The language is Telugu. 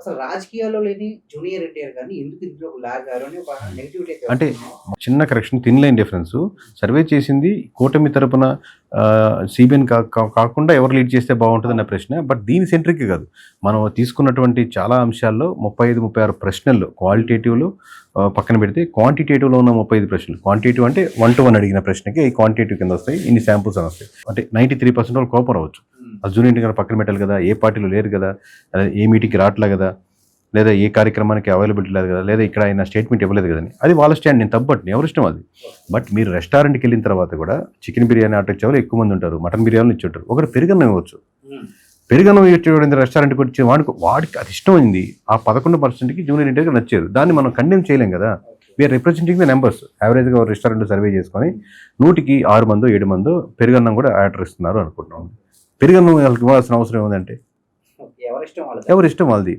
అసలు రాజకీయాల్లో లేని జూనియర్ ఎన్టీఆర్ గారిని ఎందుకు ఇందులో లాగారు అని ఒక నెగటివిటీ అయితే అంటే వస్తుంది. చిన్న correction, thin line difference. Survey చేసింది కూటమి తరపున సిబిఎన్ కాకుండా ఎవరు లీడ్ చేస్తే బాగుంటుందన్న ప్రశ్న. బట్ దీని సెంట్రిక్ కాదు. మనం తీసుకున్నటువంటి చాలా అంశాల్లో 35-36 ప్రశ్నలు క్వాలిటేటివ్లో పక్కన పెడితే, క్వాంటిటేటివ్లో ఉన్న 35 ప్రశ్నలు. క్వాంటిటేటివ్ అంటే 1 to 1 అడిగిన ప్రశ్నకి ఈ క్వాంటిటేటివ్ కింద వస్తాయి. ఇన్ని శాంపుల్స్ అని వస్తాయి. అంటే 93% వాళ్ళు కోపం రావచ్చు. ఆ జూనియర్ ఎన్టీఆర్ పక్కన పెట్టాలి కదా, ఏ పార్టీలో లేరు కదా, ఏ మీటింగ్కి రావట్లే కదా, లేదా ఏ కార్యక్రమానికి అవైలబిలిటీ లేదు కదా, లేదా ఇక్కడ ఆయన స్టేట్మెంట్ ఇవ్వలేదు కదని. అది వాళ్ళ స్టాండ్. నేను తప్పట్టు, ఎవరి ఇష్టం అది. బట్ మీరు రెస్టారెంట్కి వెళ్ళిన తర్వాత కూడా చికెన్ బిర్యానీ ఆర్డర్ ఇచ్చేవాళ్ళు ఎక్కువ మంది ఉంటారు, మటన్ బిర్యానీ ఇచ్చి ఉంటారు. ఒకటి పెరుగన్నం ఇవ్వచ్చు. పెరుగన్నం ఇచ్చేవాడు రెస్టారెంట్కి వచ్చి వాడికి అది ఇష్టం అయింది. ఆ 11%కి జూనియర్ ఎన్టీఆర్ నచ్చారు. దాన్ని మనం కండెమ్ చేయలేం కదా. We're representing the numbers. యావరేజ్గా రెస్టారెంట్ సర్వే చేసుకొని 100కి 6 మందో 7 మందో పెరుగన్నం కూడా ఆర్డర్ ఇస్తున్నారు అనుకుంటున్నాం. పెరుగన్నం వాళ్ళకి ఇవ్వాల్సిన అవసరం ఏముందంటే ఎవరిష్టం వాళ్ళది. ఎవరి ఇష్టం వాళ్ళది.